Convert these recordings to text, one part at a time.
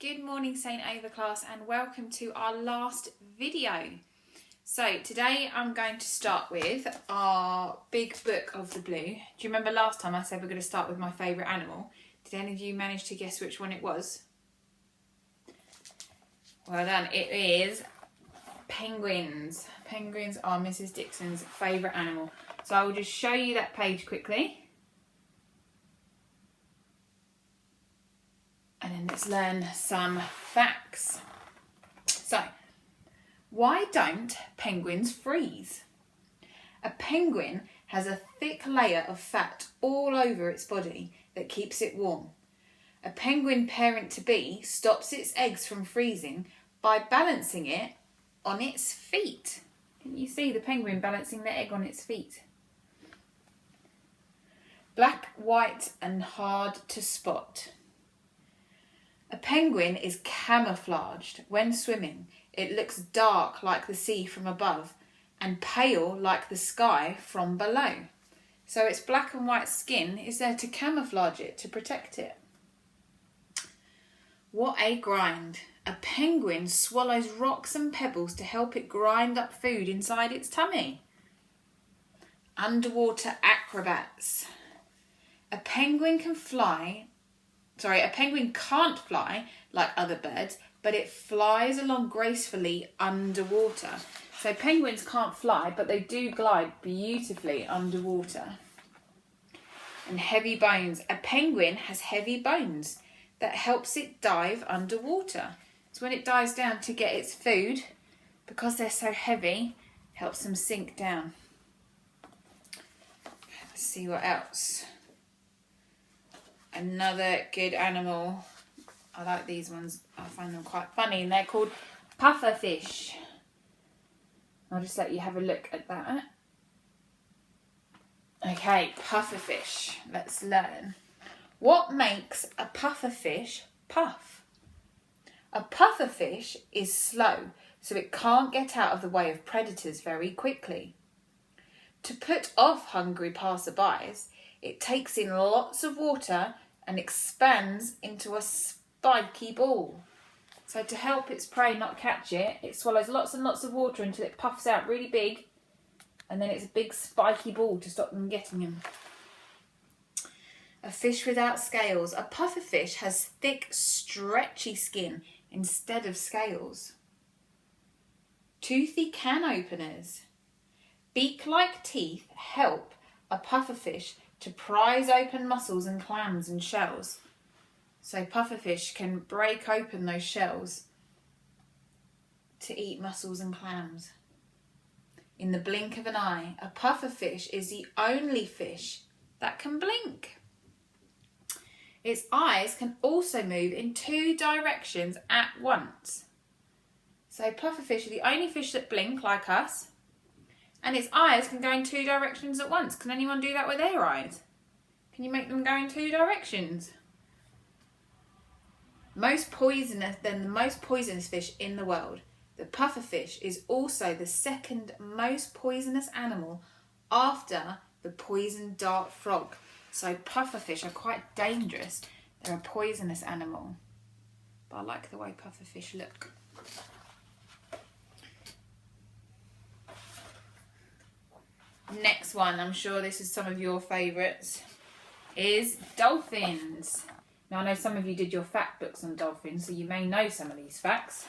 Good morning St. Ava class and welcome to our last video. So today I'm going to start with our big book of the blue. Do you remember last time I said we're going to start with my favourite animal? Did any of you manage to guess which one it was? Well done, it is penguins. Penguins are Mrs. Dixon's favourite animal. So I will just show you that page quickly. And then let's learn some facts. So, why don't penguins freeze? A penguin has a thick layer of fat all over its body that keeps it warm. A penguin parent-to-be stops its eggs from freezing by balancing it on its feet. Can you see the penguin balancing the egg on its feet? Black, white and hard to spot. A penguin is camouflaged when swimming. It looks dark like the sea from above and pale like the sky from below. So its black and white skin is there to camouflage it, to protect it. What a grind. A penguin swallows rocks and pebbles to help it grind up food inside its tummy. Underwater acrobats. A penguin can't fly like other birds, but it flies along gracefully underwater. So penguins can't fly, but they do glide beautifully underwater. And heavy bones. A penguin has heavy bones that helps it dive underwater. So when it dives down to get its food, because they're so heavy, it helps them sink down. Let's see what else. Another good animal. I like these ones. I find them quite funny. And they're called pufferfish. I'll just let you have a look at that. Okay, pufferfish. Let's learn. What makes a pufferfish puff? A pufferfish is slow, so it can't get out of the way of predators very quickly. To put off hungry passerbys, it takes in lots of water and expands into a spiky ball. So to help its prey not catch it, it swallows lots and lots of water until it puffs out really big, and then it's a big spiky ball to stop them getting him. A fish without scales. A pufferfish has thick, stretchy skin instead of scales. Toothy can openers. Beak-like teeth help a pufferfish to prise open mussels and clams and shells. So pufferfish can break open those shells to eat mussels and clams. In the blink of an eye, a pufferfish is the only fish that can blink. Its eyes can also move in 2 directions at once. So pufferfish are the only fish that blink like us. And its eyes can go in 2 directions at once. Can anyone do that with their eyes? Can you make them go in 2 directions? The most poisonous fish in the world. The pufferfish is also the second most poisonous animal after the poison dart frog. So pufferfish are quite dangerous. They're a poisonous animal. But I like the way pufferfish look. Next one, I'm sure this is some of your favourites, is dolphins. Now I know some of you did your fact books on dolphins, so you may know some of these facts.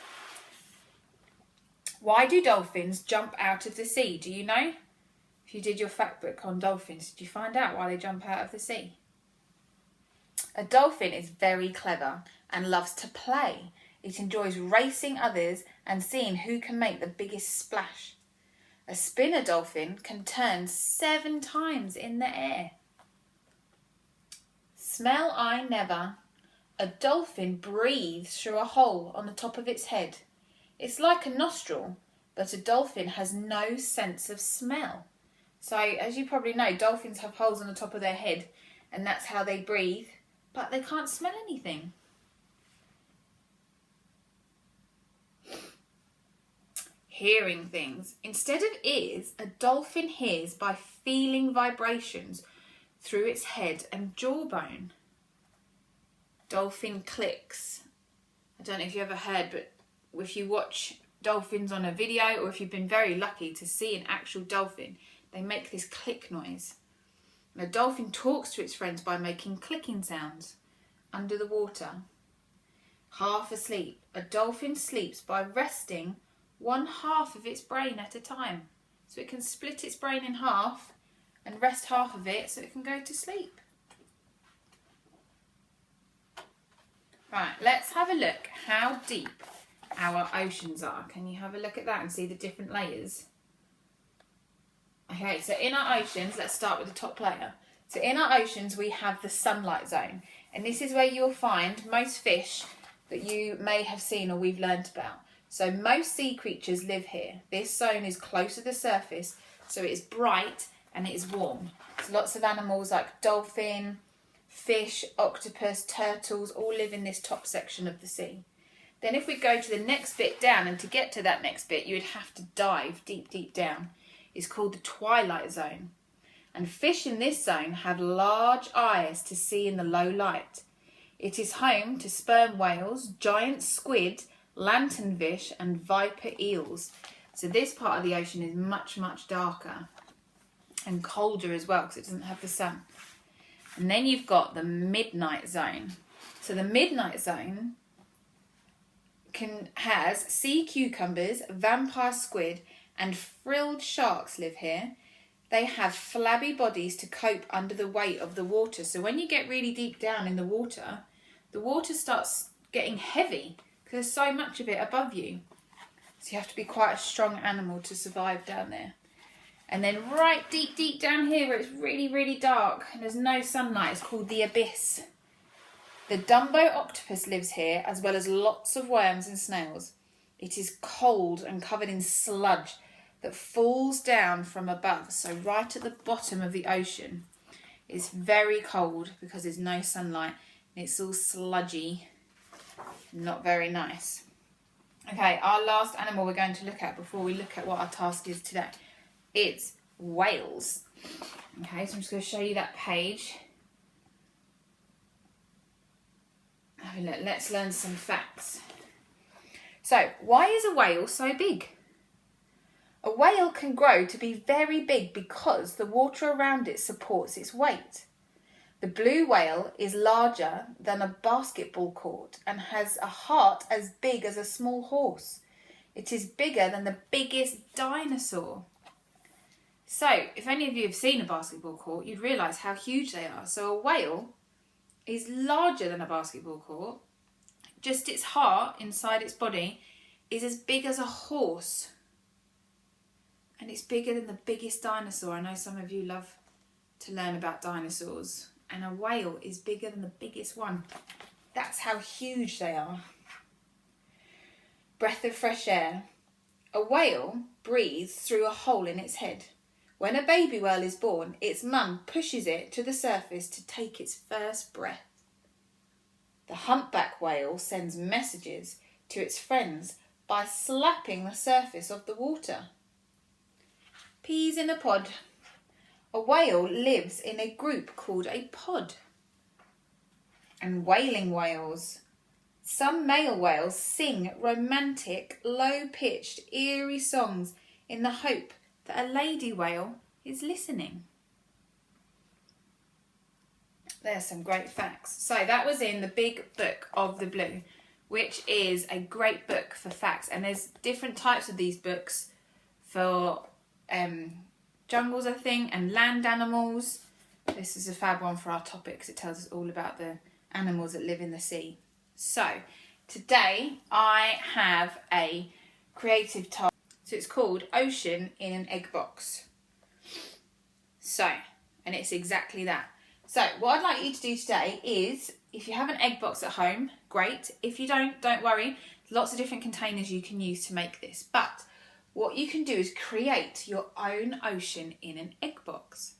Why do dolphins jump out of the sea? Do you know? If you did your fact book on dolphins, did you find out why they jump out of the sea? A dolphin is very clever and loves to play. It enjoys racing others and seeing who can make the biggest splash. A spinner dolphin can turn 7 times in the air. Smell I never. A dolphin breathes through a hole on the top of its head. It's like a nostril, but a dolphin has no sense of smell. So, as you probably know, dolphins have holes on the top of their head, and that's how they breathe, but they can't smell anything. Hearing things. Instead of ears, a dolphin hears by feeling vibrations through its head and jawbone. Dolphin clicks. I don't know if you ever heard, but if you watch dolphins on a video, or if you've been very lucky to see an actual dolphin, they make this click noise. And a dolphin talks to its friends by making clicking sounds under the water. Half asleep. A dolphin sleeps by resting one half of its brain at a time. So it can split its brain in half and rest half of it so it can go to sleep. Right, let's have a look how deep our oceans are. Can you have a look at that and see the different layers? Okay, so in our oceans, let's start with the top layer. So in our oceans, we have the sunlight zone. And this is where you'll find most fish that you may have seen or we've learnt about. So most sea creatures live here. This zone is close to the surface, so it is bright and it is warm. So lots of animals like dolphin, fish, octopus, turtles all live in this top section of the sea. Then if we go to the next bit down, and to get to that next bit you would have to dive deep, deep down, it's called the twilight zone. And fish in this zone have large eyes to see in the low light. It is home to sperm whales, giant squid, lanternfish and viper eels. So this part of the ocean is much, much darker and colder as well because it doesn't have the sun. And then you've got the midnight zone. So the midnight zone has sea cucumbers, vampire squid and frilled sharks live here. They have flabby bodies to cope under the weight of the water. So when you get really deep down in the water starts getting heavy because there's so much of it above you. So you have to be quite a strong animal to survive down there. And then right deep, deep down here where it's really, really dark and there's no sunlight, it's called the abyss. The Dumbo octopus lives here, as well as lots of worms and snails. It is cold and covered in sludge that falls down from above. So right at the bottom of the ocean, it's very cold because there's no sunlight and it's all sludgy, not very nice. Okay, our last animal we're going to look at before we look at what our task is today, it's whales. Okay, so I'm just going to show you that page. Have a look. Let's learn some facts. So, why is a whale so big? A whale can grow to be very big because the water around it supports its weight. The blue whale is larger than a basketball court and has a heart as big as a small horse. It is bigger than the biggest dinosaur. So, if any of you have seen a basketball court, you'd realise how huge they are. So a whale is larger than a basketball court. Just its heart inside its body is as big as a horse. And it's bigger than the biggest dinosaur. I know some of you love to learn about dinosaurs. And a whale is bigger than the biggest one. That's how huge they are. Breath of fresh air. A whale breathes through a hole in its head. When a baby whale is born, its mum pushes it to the surface to take its first breath. The humpback whale sends messages to its friends by slapping the surface of the water. Peas in a pod. A whale lives in a group called a pod. And wailing whales. Some male whales sing romantic, low-pitched, eerie songs in the hope that a lady whale is listening. There's some great facts. So that was in the Big Book of the Blue, which is a great book for facts. And there's different types of these books for jungles, I think, and land animals. This is a fab one for our topic because it tells us all about the animals that live in the sea. So today I have a creative task. So it's called Ocean in an Egg Box. So, and it's exactly that. So what I'd like you to do today is, if you have an egg box at home, great. If you don't worry. Lots of different containers you can use to make this. But what you can do is create your own ocean in an egg box.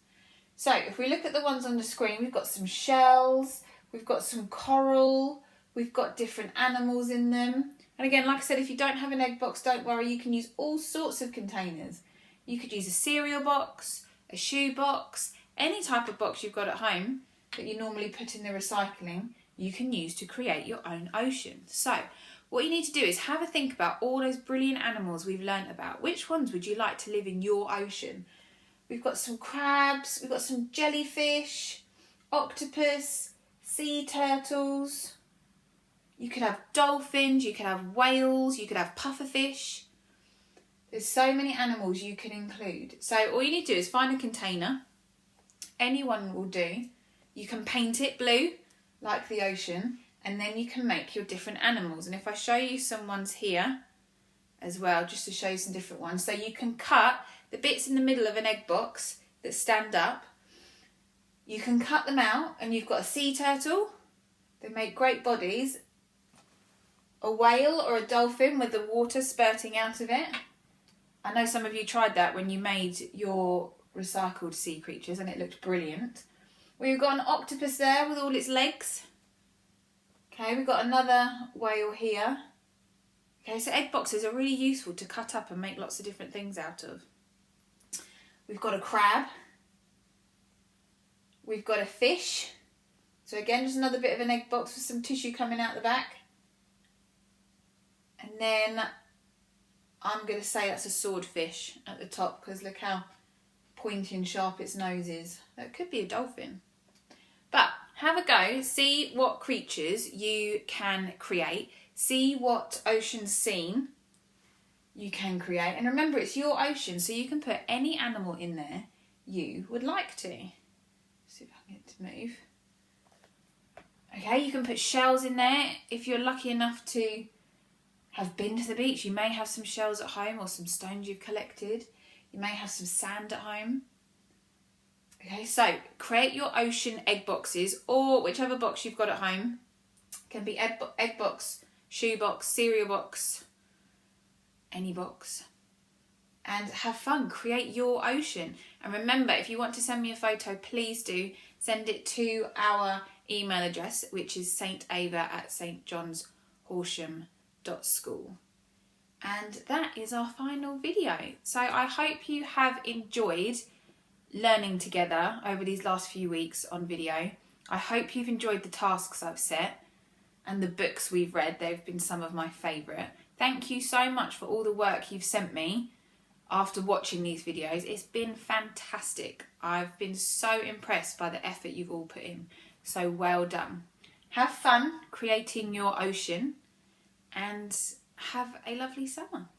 So if we look at the ones on the screen, we've got some shells, we've got some coral, we've got different animals in them. And again, like I said, if you don't have an egg box, don't worry, you can use all sorts of containers. You could use a cereal box, a shoe box, any type of box you've got at home that you normally put in the recycling. you can use to create your own ocean. So what you need to do is have a think about all those brilliant animals we've learnt about. Which ones would you like to live in your ocean? We've got some crabs, we've got some jellyfish, octopus, sea turtles. You could have dolphins, you could have whales, you could have pufferfish. There's so many animals you can include. So all you need to do is find a container. Anyone will do. You can paint it blue, like the ocean, and then you can make your different animals. And if I show you some ones here as well, just to show you some different ones. So you can cut the bits in the middle of an egg box that stand up. You can cut them out and you've got a sea turtle. They make great bodies. A whale or a dolphin with the water spurting out of it. I know some of you tried that when you made your recycled sea creatures and it looked brilliant. We've got an octopus there with all its legs. Okay, we've got another whale here. Okay, so egg boxes are really useful to cut up and make lots of different things out of. We've got a crab. We've got a fish. So again, just another bit of an egg box with some tissue coming out the back. And then I'm going to say that's a swordfish at the top because look how pointy and sharp its nose is. That could be a dolphin. But have a go, see what creatures you can create, see what ocean scene you can create. And remember, it's your ocean, so you can put any animal in there you would like to. See if I can get it to move. Okay, you can put shells in there. If you're lucky enough to have been to the beach, you may have some shells at home or some stones you've collected. You may have some sand at home. Okay, so create your ocean egg boxes or whichever box you've got at home. It can be egg box, shoe box, cereal box, any box. And have fun, create your ocean. And remember, if you want to send me a photo, please do send it to our email address, which is stava@stjohnshorsham.school. And that is our final video. So I hope you have enjoyed learning together over these last few weeks on video. I hope you've enjoyed the tasks I've set and the books we've read. They've been some of my favourite. Thank you so much for all the work you've sent me after watching these videos. It's been fantastic. I've been so impressed by the effort you've all put in. So well done. Have fun creating your ocean and have a lovely summer.